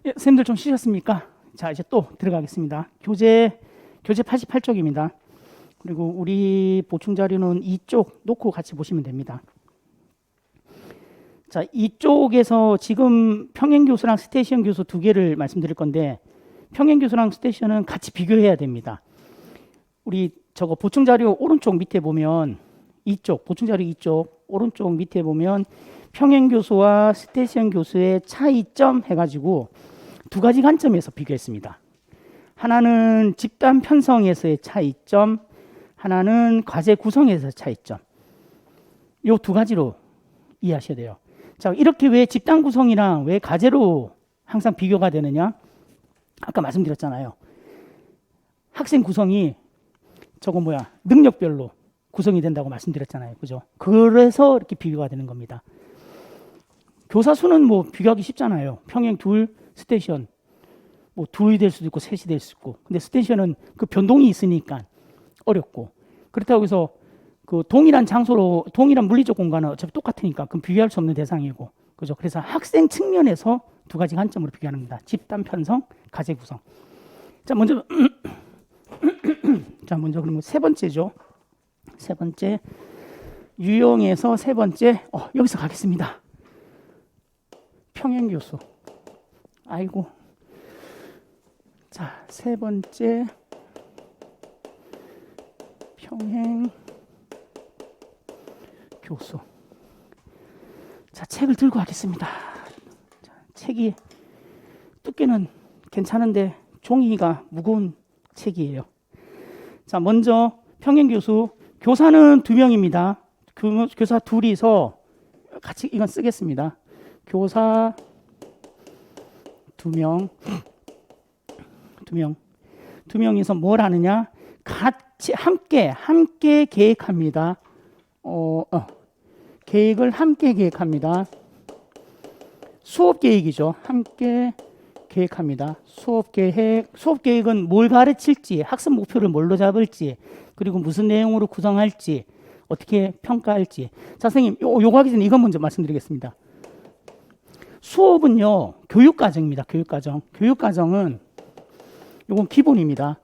예, 선생님들 좀 쉬셨습니까? 자, 이제 또 들어가겠습니다. 교재 88쪽입니다. 그리고 우리 보충 자료는 이쪽 놓고 같이 보시면 됩니다. 자, 이쪽에서 지금 평행교수랑 스테이션 교수 두 개를 말씀드릴 건데, 평행교수랑 스테이션은 같이 비교해야 됩니다. 우리 저거 보충 자료 오른쪽 밑에 보면, 이쪽 보충 자료 이쪽 오른쪽 밑에 보면 평행교수와 스테이션 교수의 차이점 해가지고 두 가지 관점에서 비교했습니다. 하나는 집단 편성에서의 차이점, 하나는 과제 구성에서의 차이점. 이 두 가지로 이해하셔야 돼요. 자, 이렇게 왜 집단 구성이랑 왜 과제로 항상 비교가 되느냐? 아까 말씀드렸잖아요. 학생 구성이 저거 능력별로 구성이 된다고 말씀드렸잖아요. 그죠? 그래서 이렇게 비교가 되는 겁니다. 교사 수는 비교하기 쉽잖아요. 평행 둘, 스테이션 둘이 될 수도 있고 셋이 될 수도 있고. 근데 스테이션은 그 변동이 있으니까 어렵고. 그렇다고 해서 그 동일한 장소로 동일한 물리적 공간은 어차피 똑같으니까 그럼 비교할 수 없는 대상이고. 그죠? 그래서 학생 측면에서 두 가지 관점으로 비교하는 겁니다. 집단 편성, 과제 구성. 자, 먼저 그러면 세 번째죠. 세 번째 유형에서 세 번째 여기서 가겠습니다. 평행교수. 아이고. 자, 세 번째 평행교수. 자, 책을 들고 가겠습니다. 자, 책이 두께는 괜찮은데 종이가 무거운 책이에요. 자, 먼저 평행교수. 교사는 2명입니다. 교사 둘이서 같이 이건 쓰겠습니다. 교사 2명. 2명이서 뭘 하느냐? 같이 함께 계획합니다. 계획을 함께 계획합니다. 수업 계획이죠. 함께 계획합니다. 수업 계획은 뭘 가르칠지, 학습 목표를 뭘로 잡을지, 그리고 무슨 내용으로 구성할지, 어떻게 평가할지. 자, 선생님, 요거 하기 전에 이건 먼저 말씀드리겠습니다. 수업은요, 교육과정입니다. 교육과정. 교육과정은 요건 기본입니다.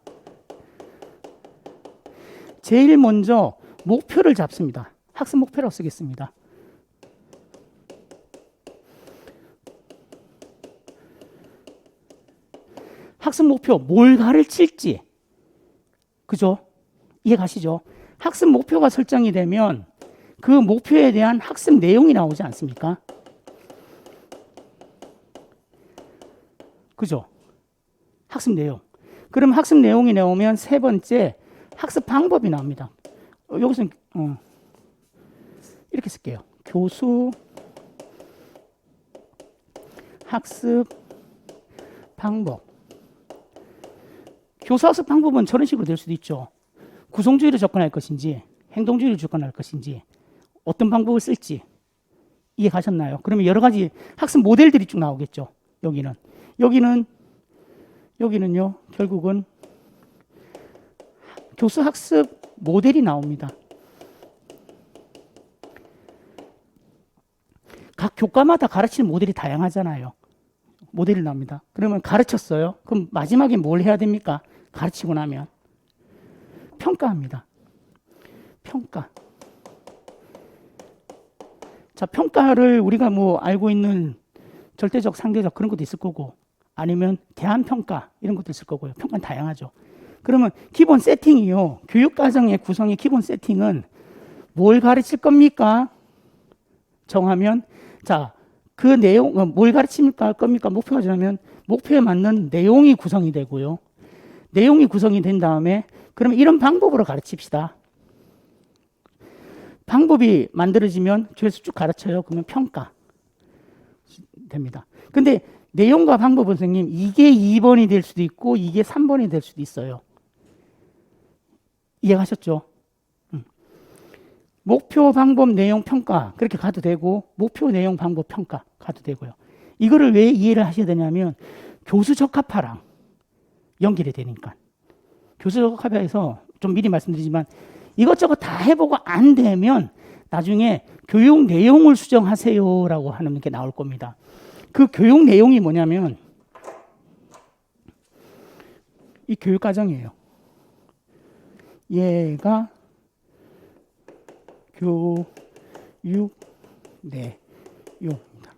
제일 먼저 목표를 잡습니다. 학습 목표라고 쓰겠습니다. 학습 목표, 뭘 가르칠지. 그죠? 이해 가시죠? 학습 목표가 설정이 되면 그 목표에 대한 학습 내용이 나오지 않습니까? 그죠? 학습 내용. 그럼 학습 내용이 나오면 세 번째 학습 방법이 나옵니다. 여기서 이렇게 쓸게요. 교수 학습 방법. 교수 학습 방법은 저런 식으로 될 수도 있죠. 구성주의로 접근할 것인지 행동주의로 접근할 것인지 어떤 방법을 쓸지 이해 가셨나요? 그러면 여러 가지 학습 모델들이 쭉 나오겠죠. 여기는요, 결국은 교수 학습 모델이 나옵니다. 각 교과마다 가르치는 모델이 다양하잖아요. 모델이 나옵니다. 그러면 가르쳤어요. 그럼 마지막에 뭘 해야 됩니까? 가르치고 나면 평가합니다. 평가. 자, 평가를 우리가 알고 있는 절대적, 상대적 그런 것도 있을 거고, 아니면 대안평가 이런 것도 있을 거고요. 평가는 다양하죠. 그러면 기본 세팅이요. 교육과정의 구성의 기본 세팅은 뭘 가르칠 겁니까? 정하면, 자, 그 내용, 뭘 가르칠 겁니까? 목표가 정하면 목표에 맞는 내용이 구성이 되고요. 내용이 구성이 된 다음에, 그러면 이런 방법으로 가르칩시다. 방법이 만들어지면 교에서 쭉 가르쳐요. 그러면 평가 됩니다. 근데 내용과 방법은 선생님, 이게 2번이 될 수도 있고 이게 3번이 될 수도 있어요. 이해가셨죠? 목표, 방법, 내용, 평가 그렇게 가도 되고, 목표, 내용, 방법, 평가 가도 되고요. 이거를 왜 이해를 하셔야 되냐면 교수 적합화랑 연결이 되니까. 교수 적합화에서 좀 미리 말씀드리지만 이것저것 다 해보고 안 되면 나중에 교육 내용을 수정하세요라고 하는 게 나올 겁니다. 그 교육 내용이 뭐냐면 이 교육과정이에요. 얘가 교육 내용입니다.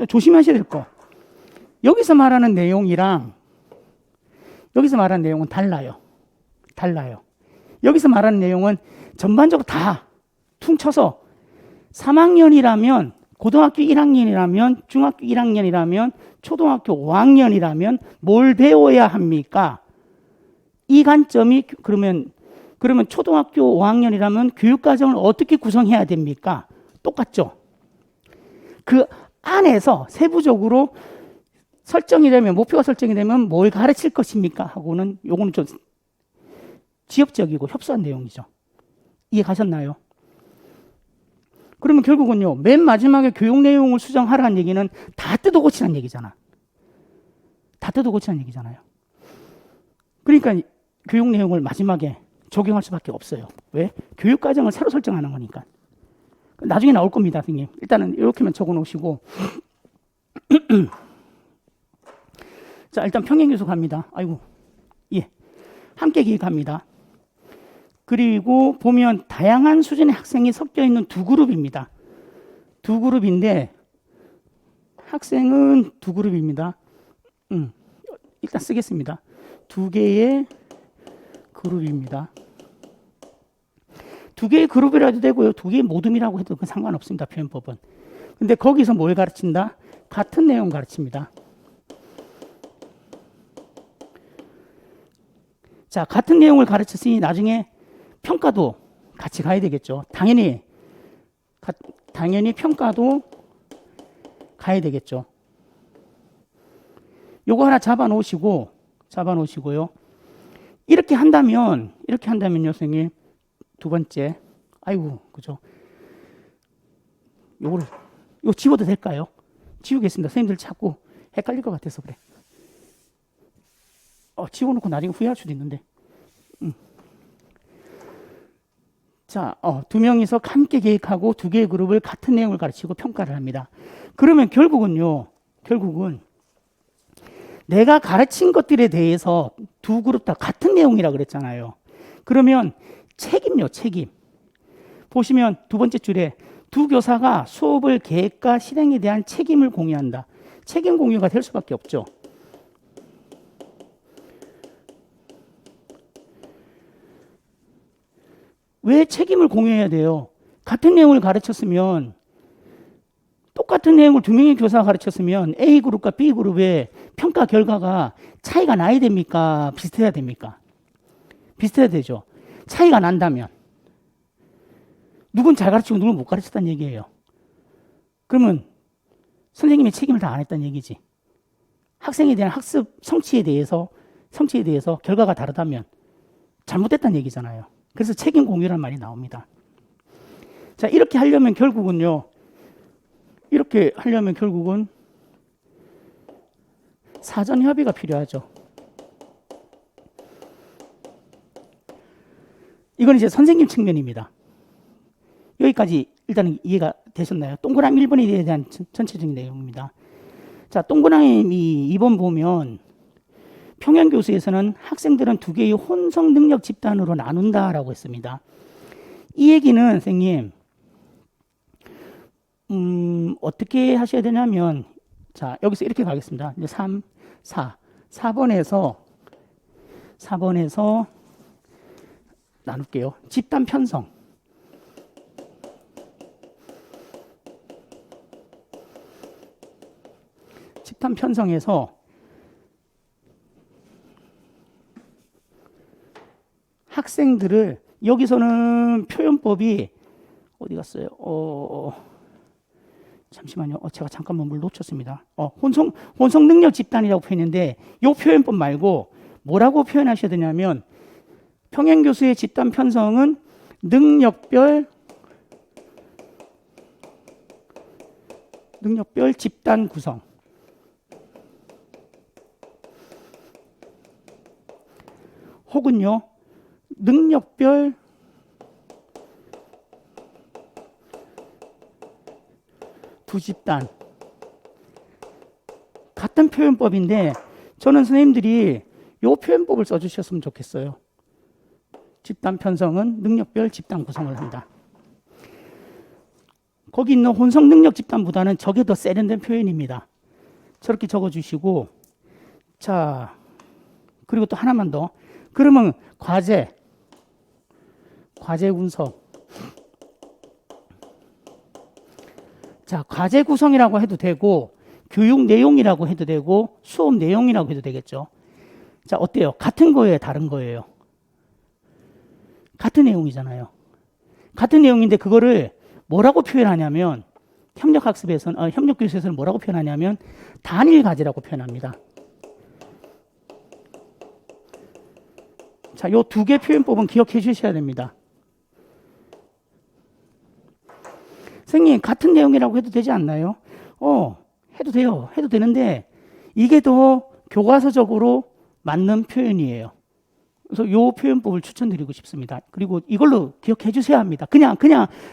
조심하셔야 될 거. 여기서 말하는 내용이랑 여기서 말하는 내용은 달라요. 여기서 말하는 내용은 전반적으로 다 퉁쳐서 3학년이라면 고등학교 1학년이라면 중학교 1학년이라면 초등학교 5학년이라면 뭘 배워야 합니까? 이 관점이 그러면 초등학교 5학년이라면 교육과정을 어떻게 구성해야 됩니까? 똑같죠? 그 안에서 세부적으로 설정이 되면, 목표가 설정이 되면 뭘 가르칠 것입니까? 하고는 요거는 좀 지역적이고 협소한 내용이죠. 이해 가셨나요? 그러면 결국은요, 맨 마지막에 교육 내용을 수정하라는 얘기는 다 뜯어 고치라는 얘기잖아. 그러니까 교육 내용을 마지막에 적용할 수밖에 없어요. 왜? 교육 과정을 새로 설정하는 거니까. 나중에 나올 겁니다, 선생님. 일단은 이렇게만 적어 놓으시고. 자, 일단 평행교수 갑니다. 아이고, 예. 함께 기획합니다. 그리고 보면 다양한 수준의 학생이 섞여 있는 두 그룹입니다. 두 그룹인데, 학생은 두 그룹입니다. 일단 쓰겠습니다. 두 개의 그룹입니다. 두 개의 그룹이라도 되고요. 두 개의 모둠이라고 해도 상관없습니다. 표현법은. 근데 거기서 뭘 가르친다? 같은 내용 가르칩니다. 자, 같은 내용을 가르쳤으니 나중에 평가도 같이 가야 되겠죠. 당연히 평가도 가야 되겠죠. 요거 하나 잡아 놓으시고요. 이렇게 한다면요, 선생님. 두 번째. 아이고, 그죠. 이거 지워도 될까요? 지우겠습니다. 선생님들 자꾸 헷갈릴 것 같아서 그래. 지워놓고 나중에 후회할 수도 있는데. 자, 두 명이서 함께 계획하고 두 개의 그룹을 같은 내용을 가르치고 평가를 합니다. 그러면 결국은 내가 가르친 것들에 대해서 두 그룹 다 같은 내용이라 그랬잖아요. 그러면 책임. 보시면 두 번째 줄에 두 교사가 수업을 계획과 실행에 대한 책임을 공유한다. 책임 공유가 될 수밖에 없죠. 왜 책임을 공유해야 돼요? 같은 내용을 가르쳤으면, 똑같은 내용을 두 명의 교사가 가르쳤으면 A그룹과 B그룹의 평가 결과가 차이가 나야 됩니까? 비슷해야 됩니까? 비슷해야 되죠. 차이가 난다면 누군 잘 가르치고 누군 못 가르쳤다는 얘기예요. 그러면 선생님의 책임을 다 안 했다는 얘기지. 학생에 대한 학습 성취에 대해서 결과가 다르다면 잘못됐다는 얘기잖아요. 그래서 책임 공유라는 말이 나옵니다. 자, 이렇게 하려면 결국은 사전 협의가 필요하죠. 이건 이제 선생님 측면입니다. 여기까지 일단은 이해가 되셨나요? 동그라미 1번에 대한 전체적인 내용입니다. 자, 동그라미 2번 보면 평행교수에서는 학생들은 두 개의 혼성 능력 집단으로 나눈다라고 했습니다. 이 얘기는 선생님 어떻게 하셔야 되냐면, 자, 여기서 이렇게 가겠습니다. 이제 4번에서 나눌게요. 집단 편성. 집단 편성에서 학생들을, 여기서는 표현법이 어디 갔어요? 잠시만요. 제가 잠깐만 뭘 놓쳤습니다. 혼성 능력 집단이라고 표현했는데 이 표현법 말고 뭐라고 표현하셔야 되냐면, 평행교수의 집단 편성은 능력별 집단 구성. 혹은요, 능력별 두 집단. 같은 표현법인데 저는 선생님들이 요 표현법을 써주셨으면 좋겠어요. 집단 편성은 능력별 집단 구성을 한다. 거기 있는 혼성 능력 집단보다는 저게 더 세련된 표현입니다. 저렇게 적어주시고, 자, 그리고 또 하나만 더. 그러면 과제 분석. 자, 과제 구성이라고 해도 되고, 교육 내용이라고 해도 되고, 수업 내용이라고 해도 되겠죠. 자, 어때요? 같은 거예요, 다른 거예요? 같은 내용이잖아요. 같은 내용인데 그거를 뭐라고 표현하냐면, 협력교수에서는 뭐라고 표현하냐면, 단일 과제라고 표현합니다. 자, 요 두 개 표현법은 기억해 주셔야 됩니다. 선생님, 같은 내용이라고 해도 되지 않나요? 해도 돼요. 해도 되는데, 이게 더 교과서적으로 맞는 표현이에요. 그래서 요 표현법을 추천드리고 싶습니다. 그리고 이걸로 기억해 주셔야 합니다. 그냥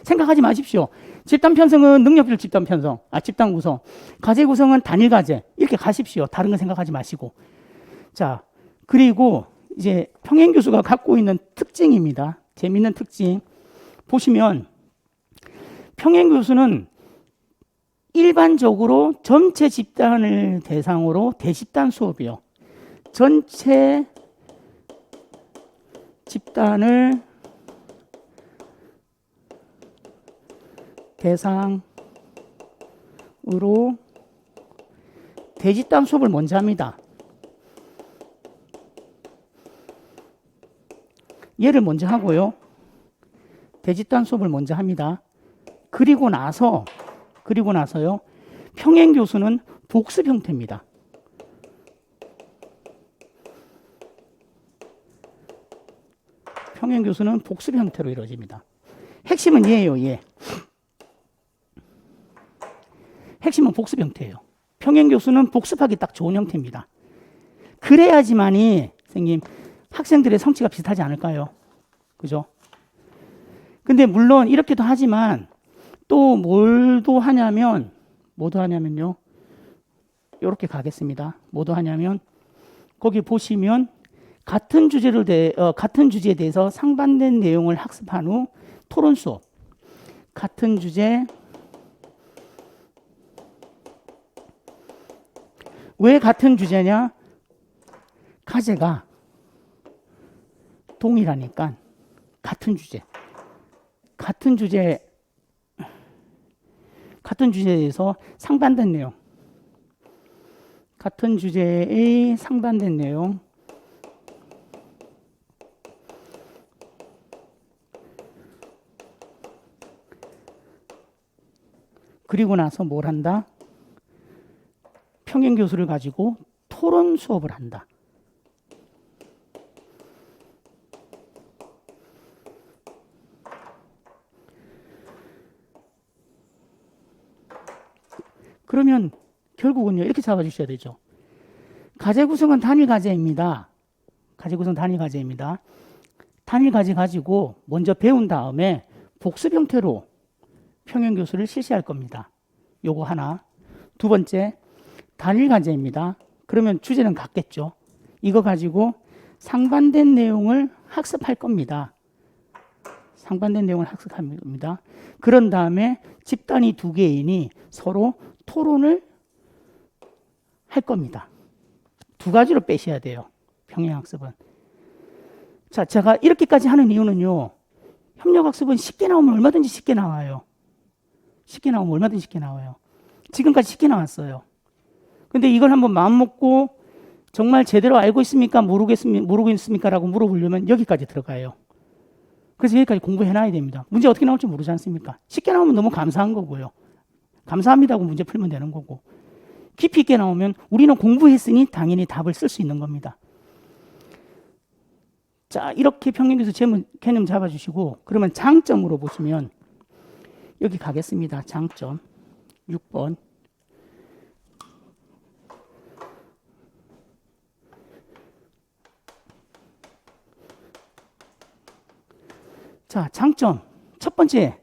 생각하지 마십시오. 집단 편성은 능력별 집단 편성, 집단 구성. 과제 구성은 단일 과제. 이렇게 가십시오. 다른 거 생각하지 마시고. 자, 그리고 이제 평행 교수가 갖고 있는 특징입니다. 재미있는 특징. 보시면 평행 교수는 일반적으로 전체 집단을 대상으로 대집단 수업이요. 전체 집단을 대상으로 대집단 수업을 먼저 합니다. 얘를 먼저 하고요. 대집단 수업을 먼저 합니다. 그리고 나서요. 평행 교수는 복습 형태입니다. 평행 교수는 복습 형태로 이루어집니다. 핵심은 얘예요, 얘. 핵심은 복습 형태예요. 평행 교수는 복습하기 딱 좋은 형태입니다. 그래야지만이 선생님 학생들의 성취가 비슷하지 않을까요? 그죠? 근데 물론 이렇게도 하지만 또 뭐도 하냐면요. 이렇게 가겠습니다. 뭐도 하냐면 거기 보시면 같은 주제에 대해서 상반된 내용을 학습한 후 토론 수업. 같은 주제. 왜 같은 주제냐? 과제가 동일하니까 같은 주제에서 상반된 내용. 같은 주제의 상반된 내용. 그리고 나서 뭘 한다? 평행 교수를 가지고 토론 수업을 한다. 그러면 결국은요, 이렇게 잡아주셔야 되죠. 과제 구성은 단일 과제입니다. 단일 과제 가지고 먼저 배운 다음에 복습 형태로 평행 교수를 실시할 겁니다. 요거 하나. 두 번째, 단일 과제입니다. 그러면 주제는 같겠죠. 이거 가지고 상반된 내용을 학습할 겁니다. 그런 다음에 집단이 두 개이니 서로 토론을 할 겁니다. 두 가지로 빼셔야 돼요. 평행학습은. 자, 제가 이렇게까지 하는 이유는요. 협력학습은 쉽게 나오면 얼마든지 쉽게 나와요. 지금까지 쉽게 나왔어요. 근데 이걸 한번 마음먹고 정말 제대로 알고 있습니까? 모르겠습니까? 라고 물어보려면 여기까지 들어가요. 그래서 여기까지 공부해놔야 됩니다. 문제 어떻게 나올지 모르지 않습니까? 쉽게 나오면 너무 감사한 거고요. 감사합니다고 문제 풀면 되는 거고. 깊이 있게 나오면 우리는 공부했으니 당연히 답을 쓸 수 있는 겁니다. 자, 이렇게 평행교수 개념 잡아주시고 그러면 장점으로 보시면 여기 가겠습니다. 장점 6번. 자, 장점 첫 번째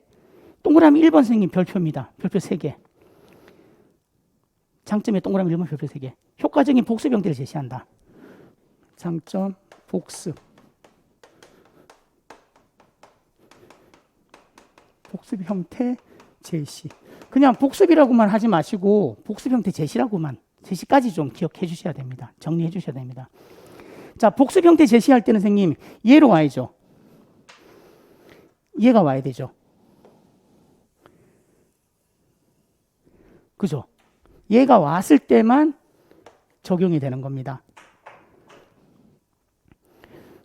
동그라미 1번 선생님 별표입니다. 별표 3개. 장점에 동그라미 1번 별표 3개. 효과적인 복습 형태를 제시한다. 장점, 복습. 복습 형태 제시. 그냥 복습이라고만 하지 마시고 복습 형태 제시라고만, 제시까지 좀 기억해 주셔야 됩니다. 정리해 주셔야 됩니다. 자, 복습 형태 제시할 때는 선생님 얘로 와야죠. 얘가 와야 되죠. 그죠? 얘가 왔을 때만 적용이 되는 겁니다.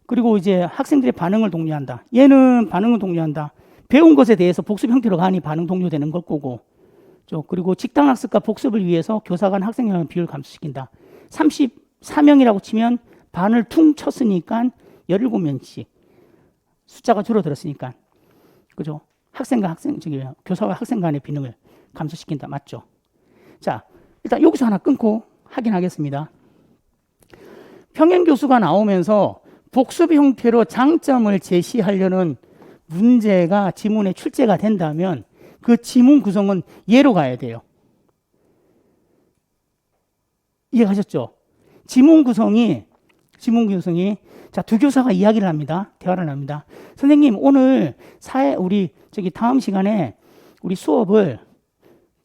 그리고 이제 학생들의 반응을 독려한다. 얘는 반응을 독려한다. 배운 것에 대해서 복습 형태로 가니 반응 독려되는 걸 거고. 그리고 직당학습과 복습을 위해서 교사 간 학생 간 비율을 감소시킨다. 34명이라고 치면 반을 퉁 쳤으니까 17명씩 숫자가 줄어들었으니까. 그죠? 교사와 학생 간의 비능을 감소시킨다. 맞죠? 자, 일단 여기서 하나 끊고 확인하겠습니다. 평행교수가 나오면서 복습 형태로 장점을 제시하려는 문제가 지문에 출제가 된다면 그 지문 구성은 얘로 가야 돼요. 이해가셨죠? 지문 구성이 자, 두 교사가 이야기를 합니다. 대화를 합니다. 선생님, 오늘 우리 다음 시간에 우리 수업을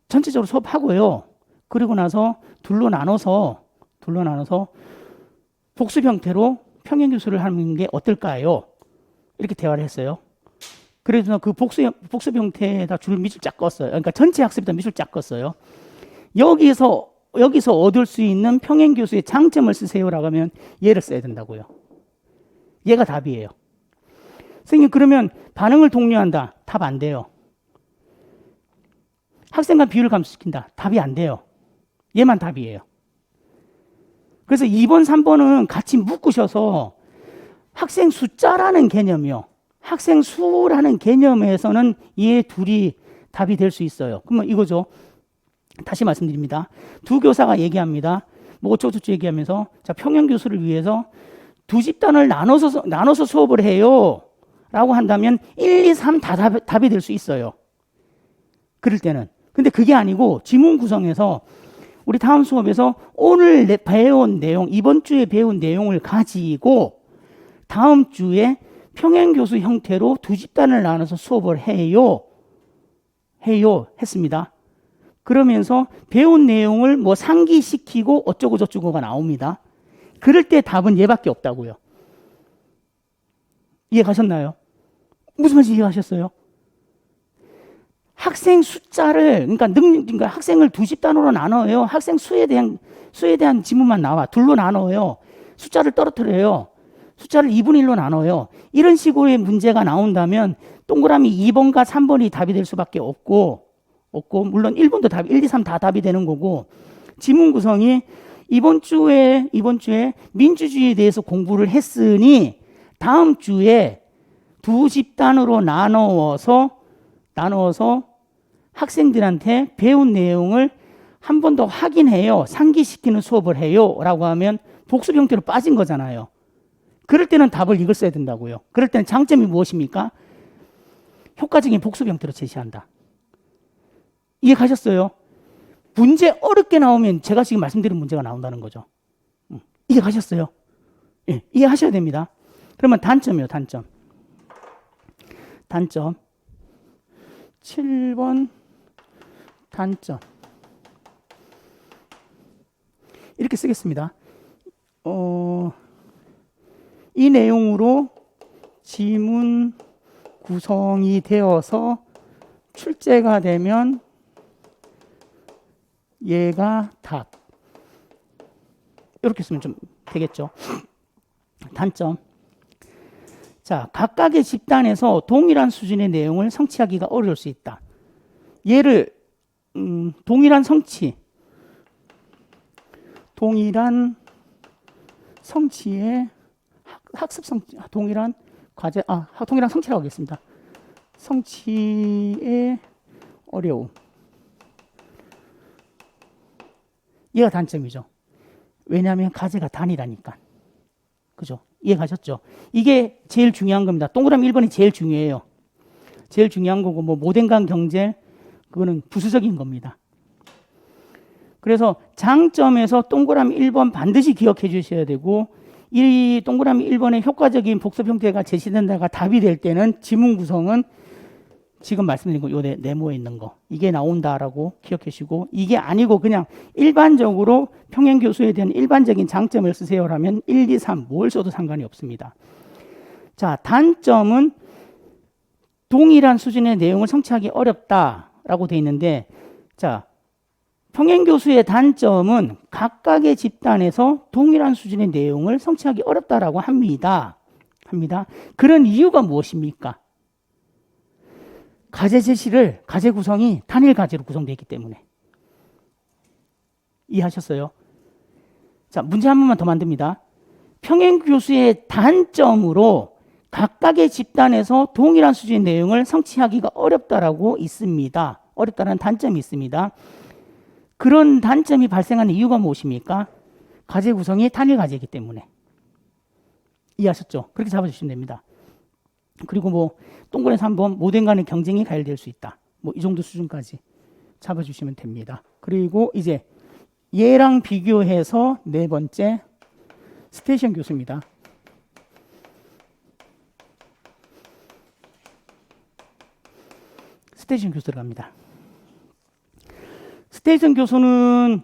전체적으로 수업하고요. 그리고 나서 둘로 나눠서 복습 형태로 평행교수를 하는 게 어떨까요? 이렇게 대화를 했어요. 그래서 그 복습 형태에다 밑줄 쫙 껐어요. 그러니까 전체 학습에다 밑줄 쫙 껐어요. 여기서 얻을 수 있는 평행교수의 장점을 쓰세요라고 하면 얘를 써야 된다고요. 얘가 답이에요. 선생님, 그러면 반응을 독려한다. 답 안 돼요. 학생 간 비율을 감소시킨다. 답이 안 돼요. 얘만 답이에요. 그래서 2번, 3번은 같이 묶으셔서 학생 숫자라는 개념이요. 학생 수라는 개념에서는 얘 둘이 답이 될 수 있어요. 그러면 이거죠. 다시 말씀드립니다. 두 교사가 얘기합니다. 뭐 어쩌고저쩌고 얘기하면서, 자, 평행교수를 위해서 두 집단을 나눠서 수업을 해요. 라고 한다면 1, 2, 3 다 답이 될 수 있어요. 그럴 때는. 근데 그게 아니고 지문 구성에서 우리 다음 수업에서 오늘 배운 내용, 이번 주에 배운 내용을 가지고 다음 주에 평행교수 형태로 두 집단을 나눠서 수업을 해요. 했습니다. 그러면서 배운 내용을 뭐 상기시키고 어쩌고저쩌고가 나옵니다. 그럴 때 답은 얘밖에 없다고요. 이해 가셨나요? 무슨 말인지 이해하셨어요? 학생 숫자를, 그러니까 학생을 두 집단으로 나눠요. 학생 수에 대한 지문만 나와. 둘로 나눠요. 숫자를 떨어뜨려요. 숫자를 2분의 1로 나눠요. 이런 식으로의 문제가 나온다면 동그라미 2번과 3번이 답이 될 수밖에 없고, 물론 1번도 1, 2, 3 다 답이 되는 거고, 지문 구성이 이번 주에 민주주의에 대해서 공부를 했으니 다음 주에 두 집단으로 나누어서 학생들한테 배운 내용을 한 번 더 확인해요. 상기시키는 수업을 해요. 라고 하면 복습 형태로 빠진 거잖아요. 그럴 때는 답을 이걸 써야 된다고요. 그럴 때는 장점이 무엇입니까? 효과적인 복습 형태로 제시한다. 이해 가셨어요? 문제 어렵게 나오면 제가 지금 말씀드린 문제가 나온다는 거죠. 이해 가셨어요? 예, 이해하셔야 됩니다. 그러면 단점이요, 단점. 7번 단점. 이렇게 쓰겠습니다. 이 내용으로 지문 구성이 되어서 출제가 되면 얘가 답. 이렇게 쓰면 좀 되겠죠. 단점. 자, 각각의 집단에서 동일한 수준의 내용을 성취하기가 어려울 수 있다. 얘를 동일한 성취의 학습 성취, 동일한 과제, 동일한 성취라고 하겠습니다. 성취의 어려움. 얘가 단점이죠. 왜냐하면 과제가 단위라니까. 그죠? 이해 가셨죠? 이게 제일 중요한 겁니다. 동그라미 1번이 제일 중요해요. 제일 중요한 거고, 뭐, 모den강 경제, 그거는 부수적인 겁니다. 그래서 장점에서 동그라미 1번 반드시 기억해 주셔야 되고, 이 동그라미 1번의 효과적인 복습 형태가 제시된다가 답이 될 때는 지문 구성은 지금 말씀드린 거, 요 네모에 있는 거, 이게 나온다라고 기억해 주시고, 이게 아니고 그냥 일반적으로 평행교수에 대한 일반적인 장점을 쓰세요라면 1, 2, 3 뭘 써도 상관이 없습니다. 자, 단점은 동일한 수준의 내용을 성취하기 어렵다라고 돼 있는데, 자, 평행교수의 단점은 각각의 집단에서 동일한 수준의 내용을 성취하기 어렵다라고 합니다. 그런 이유가 무엇입니까? 과제 구성이 단일 과제로 구성되어 있기 때문에. 이해하셨어요? 자, 문제 한 번만 더 만듭니다. 평행교수의 단점으로 각각의 집단에서 동일한 수준의 내용을 성취하기가 어렵다라고 있습니다. 어렵다는 단점이 있습니다. 그런 단점이 발생하는 이유가 무엇입니까? 과제 구성이 단일 과제이기 때문에. 이해하셨죠? 그렇게 잡아주시면 됩니다. 그리고 뭐 동그라미 3번 모든 간의 경쟁이 가열될 수 있다. 뭐 이 정도 수준까지 잡아주시면 됩니다. 그리고 이제 얘랑 비교해서 네 번째 스테이션 교수입니다. 스테이션 교수 들어갑니다. 스테이션 교수는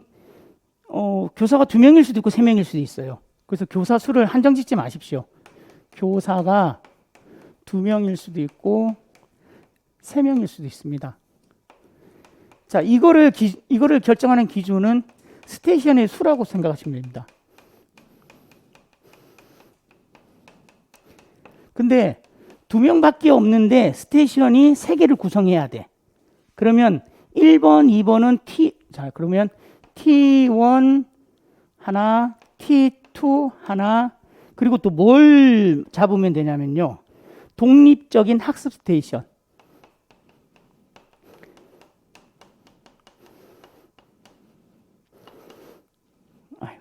교사가 2명일 수도 있고 3명일 수도 있어요. 그래서 교사 수를 한정 짓지 마십시오. 교사가 2명일 수도 있고 3명일 수도 있습니다. 자, 이거를 결정하는 기준은 스테이션의 수라고 생각하시면 됩니다. 근데 2명밖에 없는데 스테이션이 3개를 구성해야 돼. 그러면 1번, 2번은 그러면 T1 하나, T2 하나, 그리고 또 뭘 잡으면 되냐면요. 독립적인 학습 스테이션.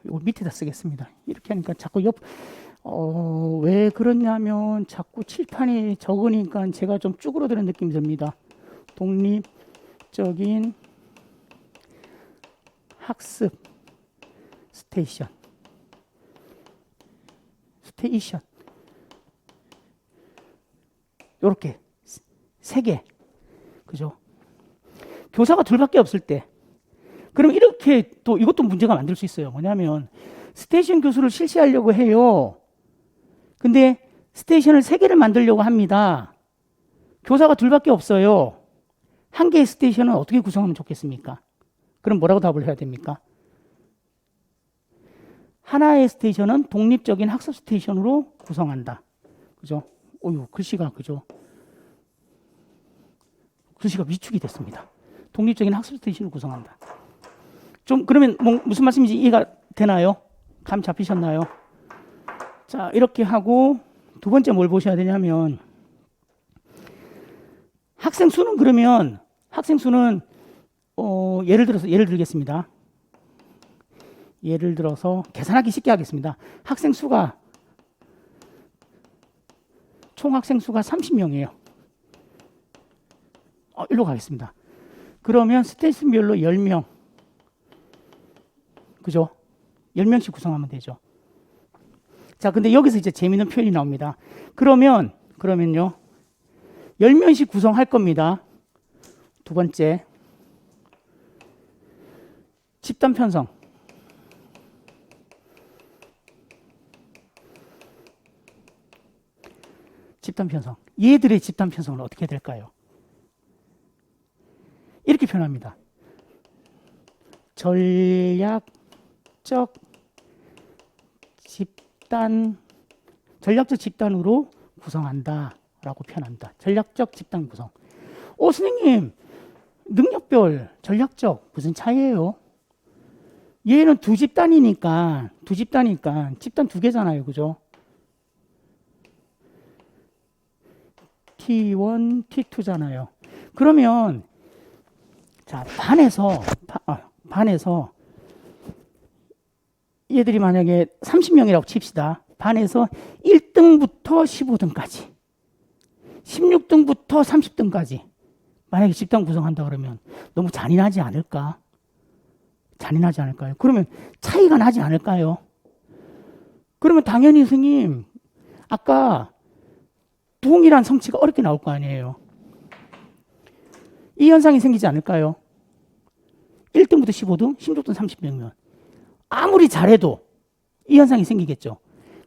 이거 밑에다 쓰겠습니다. 이렇게 하니까 자꾸 왜 그러냐면 자꾸 칠판이 적으니까 제가 좀 쭈그러드는 느낌이 듭니다. 독립적인 학습 스테이션. 요렇게 3개. 그죠? 교사가 둘밖에 없을 때. 그럼 이렇게 또 이것도 문제가 만들 수 있어요. 뭐냐면 스테이션 교수를 실시하려고 해요. 근데 스테이션을 3개를 만들려고 합니다. 교사가 둘밖에 없어요. 한 개의 스테이션은 어떻게 구성하면 좋겠습니까? 그럼 뭐라고 답을 해야 됩니까? 하나의 스테이션은 독립적인 학습 스테이션으로 구성한다. 그죠? 글씨가 그죠? 글씨가 위축이 됐습니다. 독립적인 학습 스테이션을 구성한다. 좀 그러면 무슨 말씀인지 이해가 되나요? 감 잡히셨나요? 자, 이렇게 하고 두 번째 뭘 보셔야 되냐면 학생 수는 예를 들겠습니다. 예를 들어서 계산하기 쉽게 하겠습니다. 총 학생 수가 30명이에요. 일로 가겠습니다. 그러면 스테이션별로 10명. 그죠? 10명씩 구성하면 되죠. 자, 근데 여기서 이제 재미있는 표현이 나옵니다. 그러면요. 10명씩 구성할 겁니다. 두 번째. 집단 편성. 얘들의 집단 편성은 어떻게 될까요? 이렇게 표현합니다. 전략적 집단으로 구성한다 라고 표현한다. 전략적 집단 구성. 선생님, 능력별, 전략적 무슨 차이예요? 얘는 두 집단이니까 집단 2개잖아요. 그죠? T1, T2잖아요. 그러면 자, 반에서 얘들이 만약에 30명이라고 칩시다. 반에서 1등부터 15등까지 16등부터 30등까지 만약에 집단 구성한다 그러면 너무 잔인하지 않을까요? 그러면 차이가 나지 않을까요? 그러면 당연히 선생님 아까 동일한 성취가 어렵게 나올 거 아니에요. 이 현상이 생기지 않을까요? 1등부터 15등, 16등, 30등이면 아무리 잘해도 이 현상이 생기겠죠.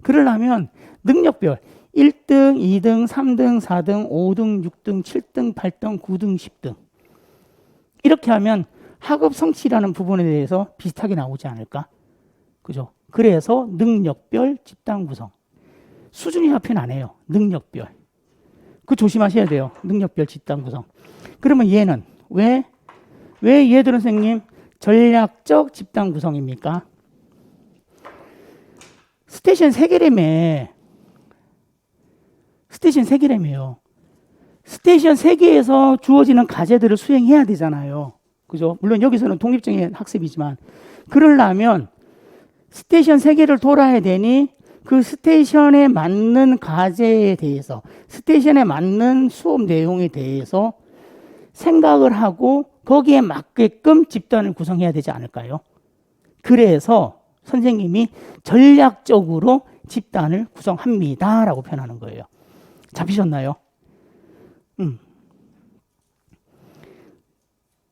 그러려면 능력별 1등, 2등, 3등, 4등, 5등, 6등, 7등, 8등, 9등, 10등 이렇게 하면 학업 성취라는 부분에 대해서 비슷하게 나오지 않을까? 그죠? 그래서 능력별 집단 구성. 수준이 합편 안 해요. 능력별. 그 조심하셔야 돼요. 능력별 집단 구성. 그러면 얘는 왜 얘들은 선생님 전략적 집단 구성입니까? 스테이션 3개라며. 스테이션 3개라며요. 스테이션 3개에서 주어지는 과제들을 수행해야 되잖아요. 그죠? 물론 여기서는 독립적인 학습이지만 그러려면 스테이션 3개를 돌아야 되니 그 스테이션에 맞는 과제에 대해서 스테이션에 맞는 수업 내용에 대해서 생각을 하고 거기에 맞게끔 집단을 구성해야 되지 않을까요? 그래서 선생님이 전략적으로 집단을 구성합니다 라고 표현하는 거예요. 잡히셨나요?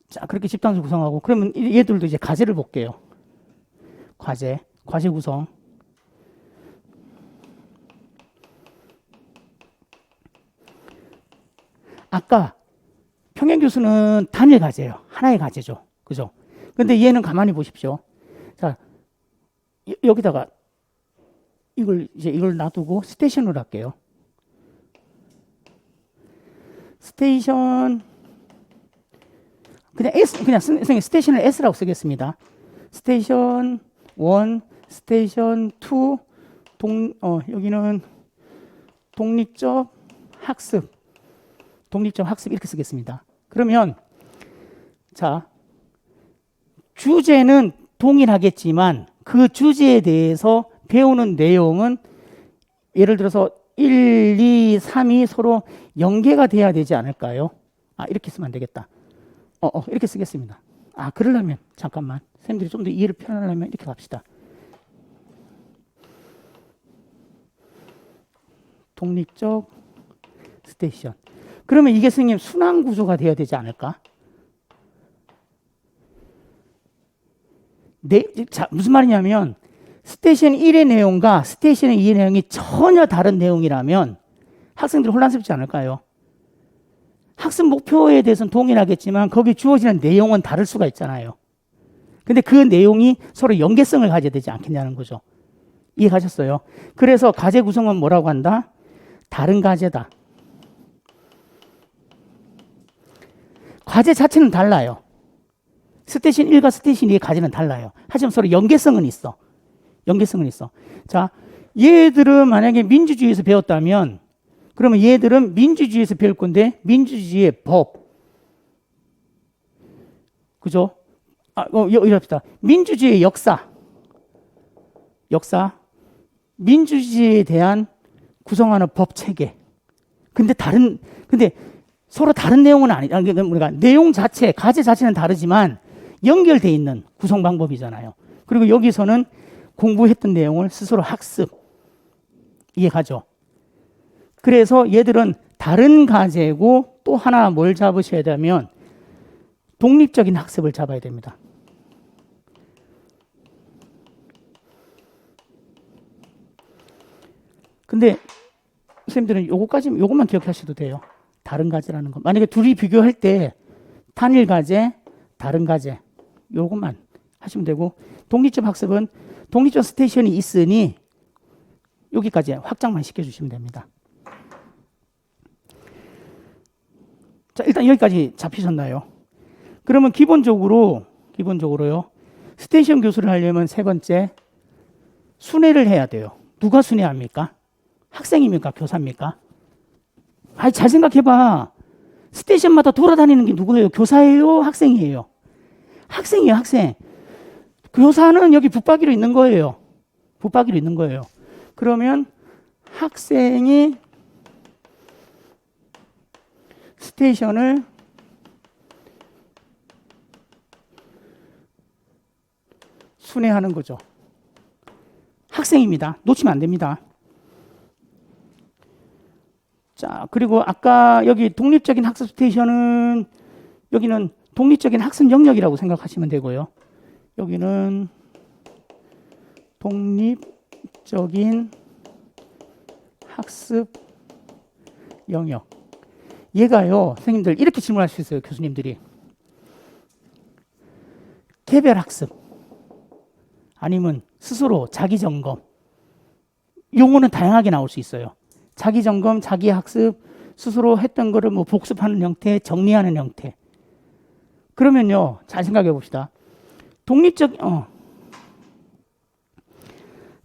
자, 그렇게 집단을 구성하고 그러면 얘들도 이제 과제를 볼게요. 과제 구성. 아까 평행 교수는 단일 과제예요. 하나의 과제죠. 그죠? 근데 얘는 가만히 보십시오. 자, 여기다가 이걸 놔두고 스테이션으로 할게요. 스테이션 그냥 선생님 스테이션을 S라고 쓰겠습니다. 스테이션 1, 스테이션 2, 여기는 독립적 학습 이렇게 쓰겠습니다. 그러면 자 주제는 동일하겠지만 그 주제에 대해서 배우는 내용은 예를 들어서 1, 2, 3이 서로 연계가 돼야 되지 않을까요? 이렇게 쓰면 안 되겠다. 이렇게 쓰겠습니다. 그러려면 잠깐만 선생님들이 좀 더 이해를 편하려면 이렇게 갑시다. 독립적 스테이션. 그러면 이게 선생님 순환 구조가 돼야 되지 않을까? 자, 무슨 말이냐면 스테이션 1의 내용과 스테이션 2의 내용이 전혀 다른 내용이라면 학생들이 혼란스럽지 않을까요? 학습 목표에 대해서는 동일하겠지만 거기 주어지는 내용은 다를 수가 있잖아요. 근데 그 내용이 서로 연계성을 가져야 되지 않겠냐는 거죠. 이해가셨어요? 그래서 과제 구성은 뭐라고 한다? 다른 과제다. 과제 자체는 달라요. 스테이션 1과 스테이션 2의 과제는 달라요. 하지만 서로 연계성은 있어. 자, 얘들은 만약에 민주주의에서 배웠다면 그러면 얘들은 민주주의에서 배울 건데 민주주의의 법. 그죠? 이럽시다. 민주주의의 역사. 민주주의에 대한 구성하는 법 체계. 근데 서로 다른 내용은 우리가 내용 자체, 과제 자체는 다르지만 연결돼 있는 구성 방법이잖아요. 그리고 여기서는 공부했던 내용을 스스로 학습. 이해가죠? 그래서 얘들은 다른 과제고 또 하나 뭘 잡으셔야 되면 독립적인 학습을 잡아야 됩니다. 근데 선생님들은 요것만 기억하셔도 돼요. 다른 과제라는 거. 만약에 둘이 비교할 때 단일 과제, 다른 과제 요것만 하시면 되고 독립적 학습은 독립적 스테이션이 있으니 여기까지 확장만 시켜주시면 됩니다. 자, 일단 여기까지 잡히셨나요? 그러면 기본적으로요. 스테이션 교수를 하려면 세 번째 순회를 해야 돼요. 누가 순회합니까? 학생입니까? 교사입니까? 잘 생각해봐. 스테이션마다 돌아다니는 게 누구예요? 교사예요? 학생이에요? 학생이에요, 학생. 교사는 여기 붙박이로 있는 거예요. 그러면 학생이 스테이션을 순회하는 거죠. 학생입니다. 놓치면 안 됩니다. 자, 그리고 아까 여기 독립적인 학습 스테이션은 여기는 독립적인 학습 영역이라고 생각하시면 되고요. 여기는 독립적인 학습 영역. 얘가요, 선생님들 이렇게 질문할 수 있어요, 교수님들이. 개별 학습 아니면 스스로 자기 점검. 용어는 다양하게 나올 수 있어요. 자기 점검, 자기 학습, 스스로 했던 거를 뭐 복습하는 형태, 정리하는 형태. 그러면요, 잘 생각해 봅시다. 독립적,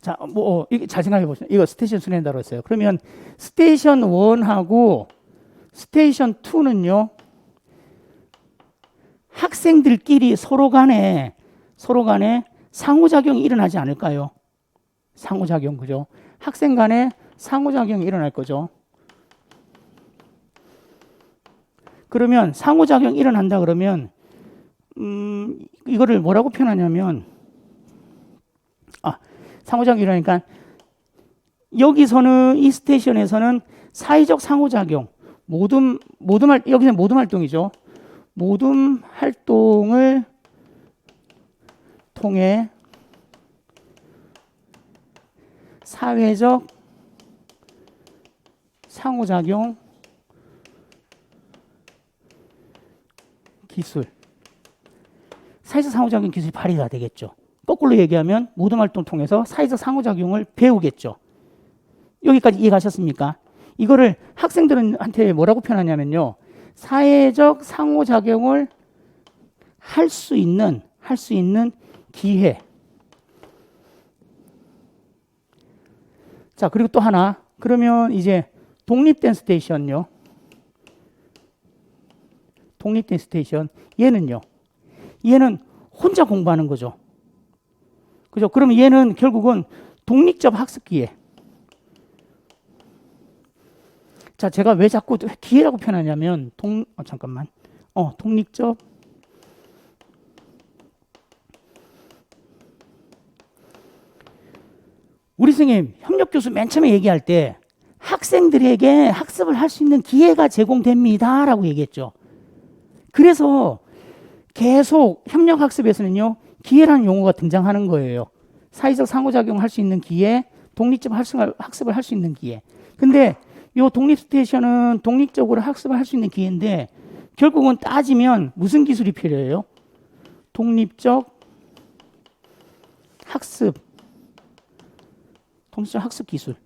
자, 잘 생각해 보시죠. 이거 스테이션 순환다고 했어요. 그러면 스테이션 1하고 스테이션 2는요, 학생들끼리 서로 간에 상호작용이 일어나지 않을까요? 상호작용, 그죠? 학생 간에 상호작용이 일어날 거죠. 그러면 상호작용이 일어난다 그러면, 이거를 뭐라고 표현하냐면, 상호작용이 일어나니까, 여기서는, 이 스테이션에서는 사회적 상호작용, 여기서는 모둠 활동이죠. 모둠 활동을 통해 사회적 상호작용 기술, 사회적 상호작용 기술이 발휘가 되겠죠. 거꾸로 얘기하면 모둠 활동 통해서 사회적 상호작용을 배우겠죠. 여기까지 이해가셨습니까? 이거를 학생들한테 뭐라고 표현하냐면요, 사회적 상호작용을 할 수 있는 기회. 자, 그리고 또 하나. 그러면 이제 독립된 스테이션요. 독립된 스테이션. 얘는 혼자 공부하는 거죠. 그죠? 그러면 얘는 결국은 독립적 학습 기회. 자, 제가 왜 자꾸 기회라고 표현하냐면, 독립적 우리 선생님, 협력교수 맨 처음에 얘기할 때 학생들에게 학습을 할 수 있는 기회가 제공됩니다 라고 얘기했죠. 그래서 계속 협력학습에서는요, 기회라는 용어가 등장하는 거예요. 사회적 상호작용을 할 수 있는 기회, 독립적 학습을 할 수 있는 기회. 근데 이 독립 스테이션은 독립적으로 학습을 할 수 있는 기회인데, 결국은 따지면 무슨 기술이 필요해요? 독립적 학습 기술.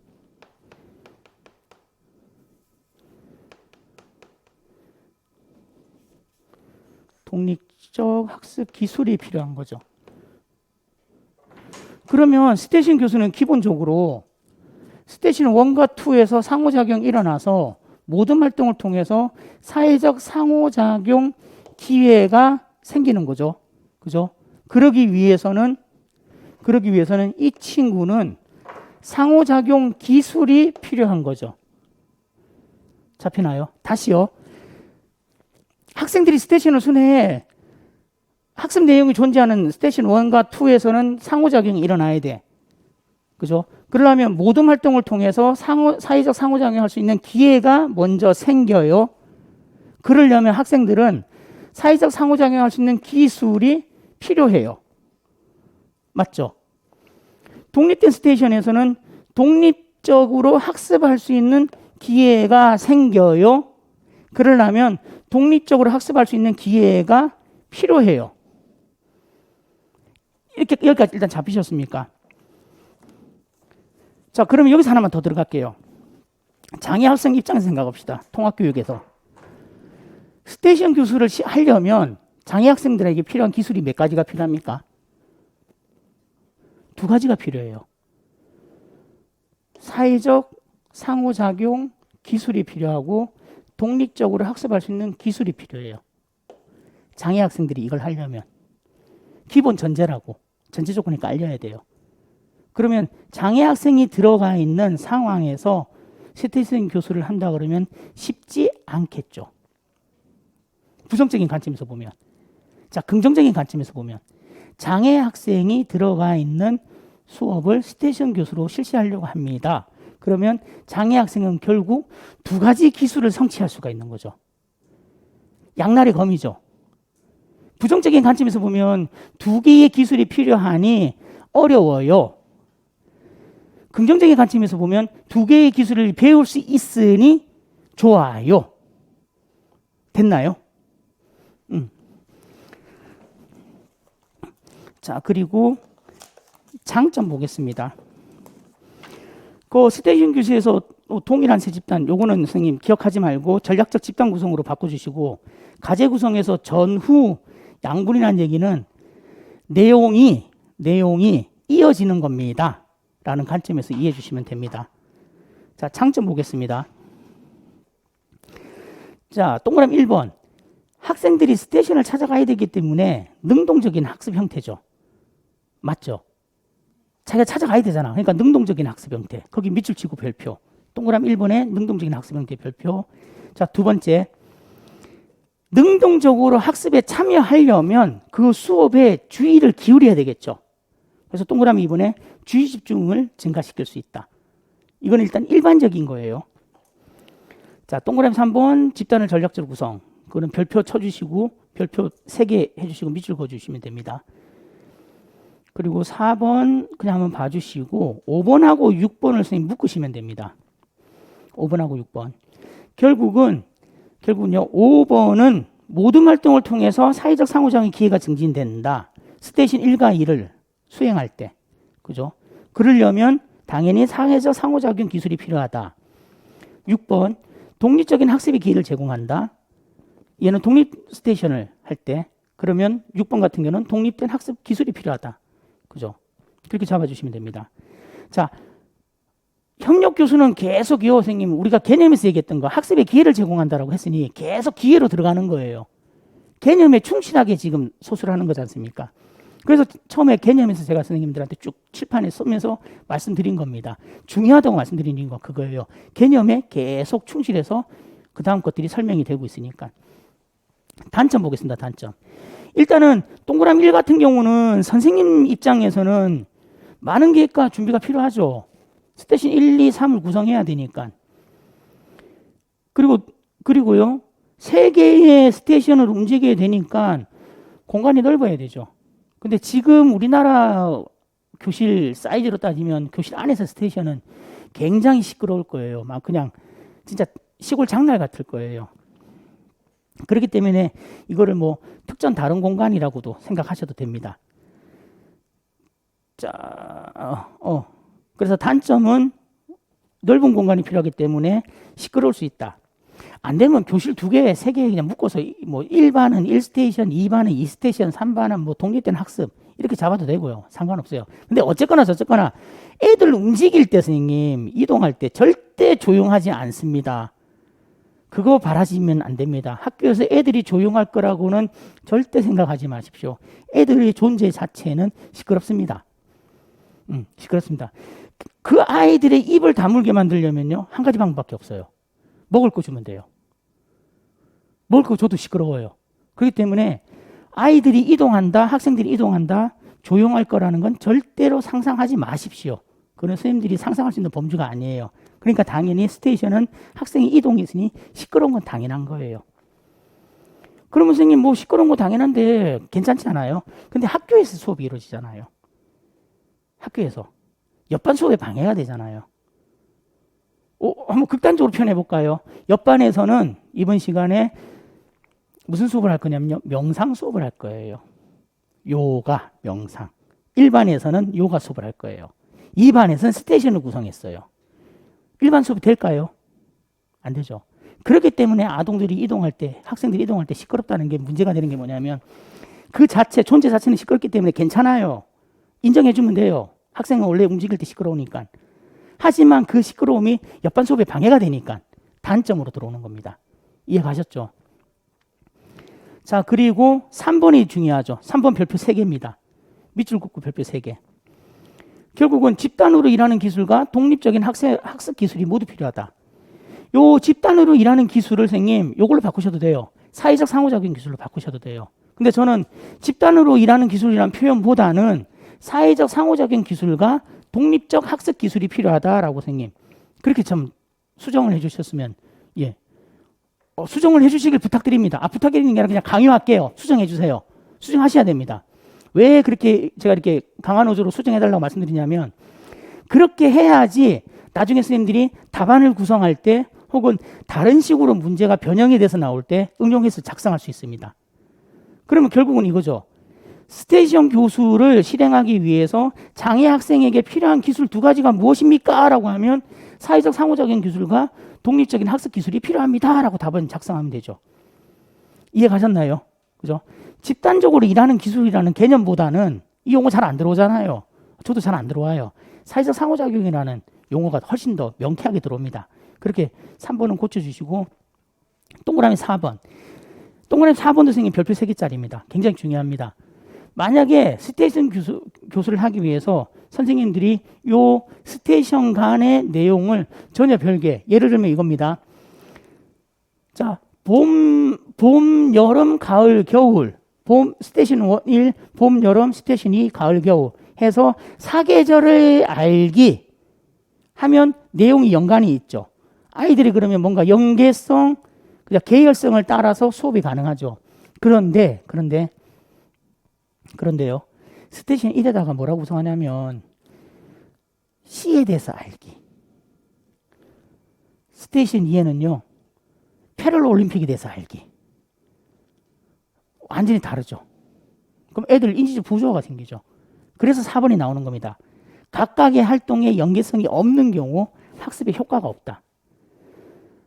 독립적 학습 기술이 필요한 거죠. 그러면 스테이션 교수는 기본적으로 스테이션 1과 2에서 상호작용이 일어나서 모든 활동을 통해서 사회적 상호작용 기회가 생기는 거죠. 그죠? 그러기 위해서는 이 친구는 상호작용 기술이 필요한 거죠. 잡히나요? 다시요. 학생들이 스테이션을 순회해 학습 내용이 존재하는 스테이션 1과 2에서는 상호작용이 일어나야 돼. 그죠? 그러려면 모든 활동을 통해서 사회적 상호작용을 할 수 있는 기회가 먼저 생겨요. 그러려면 학생들은 사회적 상호작용을 할 수 있는 기술이 필요해요. 맞죠? 독립된 스테이션에서는 독립적으로 학습할 수 있는 기회가 생겨요. 그러려면 독립적으로 학습할 수 있는 기회가 필요해요. 여기까지 일단 잡히셨습니까? 자, 그러면 여기서 하나만 더 들어갈게요. 장애 학생 입장에서 생각합시다. 통합교육에서. 스테이션 교수를 하려면 장애 학생들에게 필요한 기술이 몇 가지가 필요합니까? 2가지가 필요해요. 사회적 상호작용 기술이 필요하고 독립적으로 학습할 수 있는 기술이 필요해요. 장애 학생들이 이걸 하려면. 기본 전제라고. 전제 조건이 깔려야 돼요. 그러면 장애 학생이 들어가 있는 상황에서 스테이션 교수를 한다 그러면 쉽지 않겠죠. 부정적인 관점에서 보면. 자, 긍정적인 관점에서 보면 장애 학생이 들어가 있는 수업을 스테이션 교수로 실시하려고 합니다. 그러면 장애 학생은 결국 두 가지 기술을 성취할 수가 있는 거죠. 양날의 검이죠. 부정적인 관점에서 보면 두 개의 기술이 필요하니 어려워요. 긍정적인 관점에서 보면 두 개의 기술을 배울 수 있으니 좋아요. 됐나요? 자, 그리고 장점 보겠습니다. 그 스테이션 교수에서 동일한 세 집단, 요거는 선생님 기억하지 말고 전략적 집단 구성으로 바꿔주시고, 과제 구성에서 전후 양분이라는 얘기는 내용이 이어지는 겁니다. 라는 관점에서 이해해 주시면 됩니다. 자, 장점 보겠습니다. 자, 동그라미 1번. 학생들이 스테이션을 찾아가야 되기 때문에 능동적인 학습 형태죠. 맞죠? 자기가 찾아가야 되잖아. 그러니까 능동적인 학습 형태. 거기 밑줄 치고 별표. 동그라미 1번에 능동적인 학습 형태 별표. 자, 두 번째. 능동적으로 학습에 참여하려면 그 수업에 주의를 기울여야 되겠죠. 그래서 동그라미 2번에 주의 집중을 증가시킬 수 있다. 이건 일단 일반적인 거예요. 자, 동그라미 3번 집단을 전략적으로 구성. 그거는 별표 쳐주시고 별표 3개 해주시고 밑줄 그어주시면 됩니다. 그리고 4번 그냥 한번 봐주시고 5번하고 6번을 선생님 묶으시면 됩니다. 5번하고 6번. 결국은요 5번은 모든 활동을 통해서 사회적 상호작용의 기회가 증진된다. 스테이션 1과 2를 수행할 때. 그죠? 그러려면 당연히 사회적 상호작용 기술이 필요하다. 6번 독립적인 학습의 기회를 제공한다. 얘는 독립 스테이션을 할 때 그러면 6번 같은 경우는 독립된 학습 기술이 필요하다. 그죠? 그렇게 잡아주시면 됩니다. 자, 협력 교수는 계속요, 선생님, 우리가 개념에서 얘기했던 거 학습의 기회를 제공한다라고 했으니 계속 기회로 들어가는 거예요. 개념에 충실하게 지금 소술하는 거지 않습니까? 그래서 처음에 개념에서 제가 선생님들한테 쭉 칠판에 쓰면서 말씀드린 겁니다. 중요하다고 말씀드린 거 그거예요. 개념에 계속 충실해서 그 다음 것들이 설명이 되고 있으니까. 단점 보겠습니다. 단점. 일단은 동그라미 1 같은 경우는 선생님 입장에서는 많은 계획과 준비가 필요하죠. 스테이션 1, 2, 3을 구성해야 되니까. 그리고요. 3개의 스테이션을 움직여야 되니까 공간이 넓어야 되죠. 근데 지금 우리나라 교실 사이즈로 따지면 교실 안에서 스테이션은 굉장히 시끄러울 거예요. 막 그냥 진짜 시골 장날 같을 거예요. 그렇기 때문에 이거를 뭐 특전 다른 공간이라고도 생각하셔도 됩니다. 자, 그래서 단점은 넓은 공간이 필요하기 때문에 시끄러울 수 있다. 안 되면 교실 2개, 3개 그냥 묶어서 뭐 1반은 1스테이션, 2반은 2스테이션, 3반은 뭐 독립된 학습 이렇게 잡아도 되고요. 상관없어요. 근데 어쨌거나 저쨌거나 애들 움직일 때 선생님 이동할 때 절대 조용하지 않습니다. 그거 바라시면 안 됩니다. 학교에서 애들이 조용할 거라고는 절대 생각하지 마십시오. 애들의 존재 자체는 시끄럽습니다. 시끄럽습니다. 그 아이들의 입을 다물게 만들려면요. 한 가지 방법밖에 없어요. 먹을 거 주면 돼요. 먹을 거 줘도 시끄러워요. 그렇기 때문에 아이들이 이동한다, 학생들이 이동한다, 조용할 거라는 건 절대로 상상하지 마십시오. 그건 선생님들이 상상할 수 있는 범주가 아니에요. 그러니까 당연히 스테이션은 학생이 이동했으니 시끄러운 건 당연한 거예요. 그러면 선생님 뭐 시끄러운 거 당연한데 괜찮지 않아요? 근데 학교에서 수업이 이루어지잖아요. 학교에서. 옆반 수업에 방해가 되잖아요. 한번 극단적으로 표현해 볼까요? 옆반에서는 이번 시간에 무슨 수업을 할 거냐면요. 명상 수업을 할 거예요. 요가, 명상. 1반에서는 요가 수업을 할 거예요. 2반에서는 스테이션을 구성했어요. 일반 수업이 될까요? 안 되죠. 그렇기 때문에 아동들이 이동할 때, 학생들이 이동할 때 시끄럽다는 게 문제가 되는 게 뭐냐면 그 자체, 존재 자체는 시끄럽기 때문에 괜찮아요. 인정해주면 돼요. 학생은 원래 움직일 때 시끄러우니까. 하지만 그 시끄러움이 옆반 수업에 방해가 되니까 단점으로 들어오는 겁니다. 이해 가셨죠? 자, 그리고 3번이 중요하죠. 3번 별표 3개입니다. 밑줄 긋고 별표 3개. 결국은 집단으로 일하는 기술과 독립적인 학습 기술이 모두 필요하다. 요 집단으로 일하는 기술을 선생님 요걸로 바꾸셔도 돼요. 사회적 상호작용 기술로 바꾸셔도 돼요. 근데 저는 집단으로 일하는 기술이라는 표현보다는 사회적 상호작용 기술과 독립적 학습 기술이 필요하다라고 선생님 그렇게 좀 수정을 해주셨으면 예 수정을 해주시길 부탁드립니다. 부탁드리는 게 아니라 그냥 강요할게요. 수정해 주세요. 수정하셔야 됩니다. 왜 그렇게 제가 이렇게 강한 어조로 수정해달라고 말씀드리냐면 그렇게 해야지 나중에 선생님들이 답안을 구성할 때 혹은 다른 식으로 문제가 변형이 돼서 나올 때 응용해서 작성할 수 있습니다. 그러면 결국은 이거죠. 스테이션 교수를 실행하기 위해서 장애 학생에게 필요한 기술 두 가지가 무엇입니까? 라고 하면 사회적 상호작용 기술과 독립적인 학습 기술이 필요합니다. 라고 답은 작성하면 되죠. 이해 가셨나요? 그죠? 집단적으로 일하는 기술이라는 개념보다는 이 용어 잘 안 들어오잖아요. 저도 잘 안 들어와요. 사회적 상호작용이라는 용어가 훨씬 더 명쾌하게 들어옵니다. 그렇게 3번은 고쳐주시고 동그라미 4번. 동그라미 4번도 선생님 별표 3개짜리입니다. 굉장히 중요합니다. 만약에 스테이션 교수를 하기 위해서 선생님들이 요 스테이션 간의 내용을 전혀 별개, 예를 들면 이겁니다. 자, 봄, 여름, 가을, 겨울. 스테이션 1, 봄, 여름, 스테이션 2, 가을, 겨울 해서 사계절을 알기 하면 내용이 연관이 있죠. 아이들이 그러면 뭔가 연계성, 그냥 계열성을 따라서 수업이 가능하죠. 그런데요. 스테이션 1에다가 뭐라고 구성하냐면 시에 대해서 알기. 스테이션 2에는요. 패럴로 올림픽에 대해서 알기. 완전히 다르죠. 그럼 애들 인지적 부조화가 생기죠. 그래서 4번이 나오는 겁니다. 각각의 활동에 연계성이 없는 경우 학습에 효과가 없다.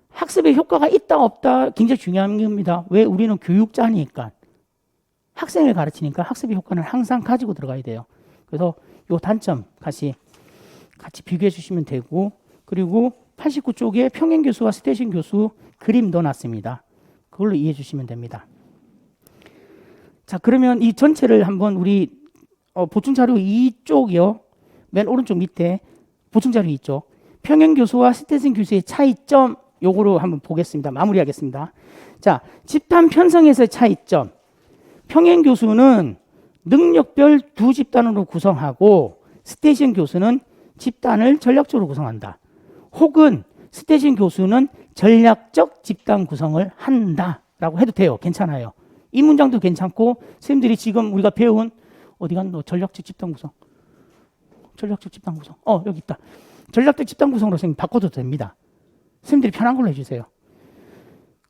학습에 효과가 있다 없다 굉장히 중요한 겁니다. 왜? 우리는 교육자니까. 학생을 가르치니까 학습의 효과는 항상 가지고 들어가야 돼요. 그래서 요 단점 같이 비교해 주시면 되고 그리고 89쪽에 평행 교수와 스테이션 교수 그림 넣어놨습니다. 그걸로 이해해 주시면 됩니다. 자, 그러면 이 전체를 한번 우리 보충자료 2쪽이요. 맨 오른쪽 밑에 보충자료 2쪽. 평행 교수와 스테이션 교수의 차이점 요거로 한번 보겠습니다. 마무리하겠습니다. 자, 집단 편성에서의 차이점. 평행 교수는 능력별 두 집단으로 구성하고 스테이션 교수는 집단을 전략적으로 구성한다. 혹은 스테이션 교수는 전략적 집단 구성을 한다라고 해도 돼요. 괜찮아요. 이 문장도 괜찮고 선생님들이 지금 우리가 배운 어디 갔노? 전략적 집단 구성. 전략적 집단 구성. 여기 있다. 전략적 집단 구성으로 선생님 바꿔도 됩니다. 선생님들이 편한 걸로 해주세요.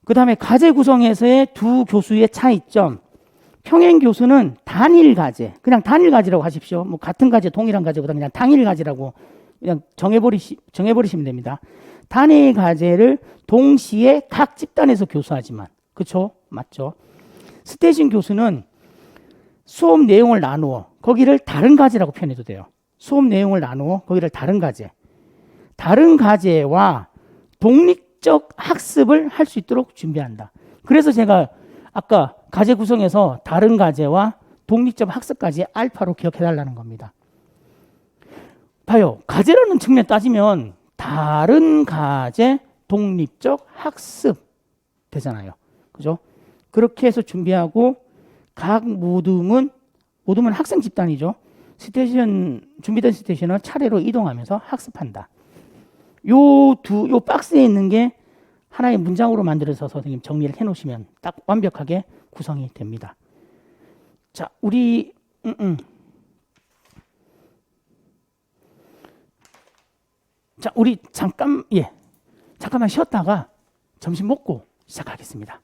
그 다음에 과제 구성에서의 두 교수의 차이점. 평행 교수는 단일 과제, 그냥 단일 과제라고 하십시오. 뭐 같은 과제, 동일한 과제보다 그냥 단일 과제라고 그냥 정해버리시면 됩니다. 단일 과제를 동시에 각 집단에서 교수하지만, 그렇죠? 맞죠? 스테이션 교수는 수업 내용을 나누어 거기를 다른 과제라고 표현해도 돼요. 수업 내용을 나누어 거기를 다른 과제. 다른 과제와 독립적 학습을 할 수 있도록 준비한다. 그래서 제가 아까 과제 구성에서 다른 과제와 독립적 학습까지 알파로 기억해달라는 겁니다. 봐요. 과제라는 측면 따지면 다른 과제, 독립적 학습 되잖아요. 그죠? 그렇게 해서 준비하고 각 모둠은 학생 집단이죠. 준비된 스테이션을 차례로 이동하면서 학습한다. 요 박스에 있는 게 하나의 문장으로 만들어서 선생님 정리를 해 놓으시면 딱 완벽하게 구성이 됩니다. 자, 우리 잠깐만 쉬었다가 점심 먹고 시작하겠습니다.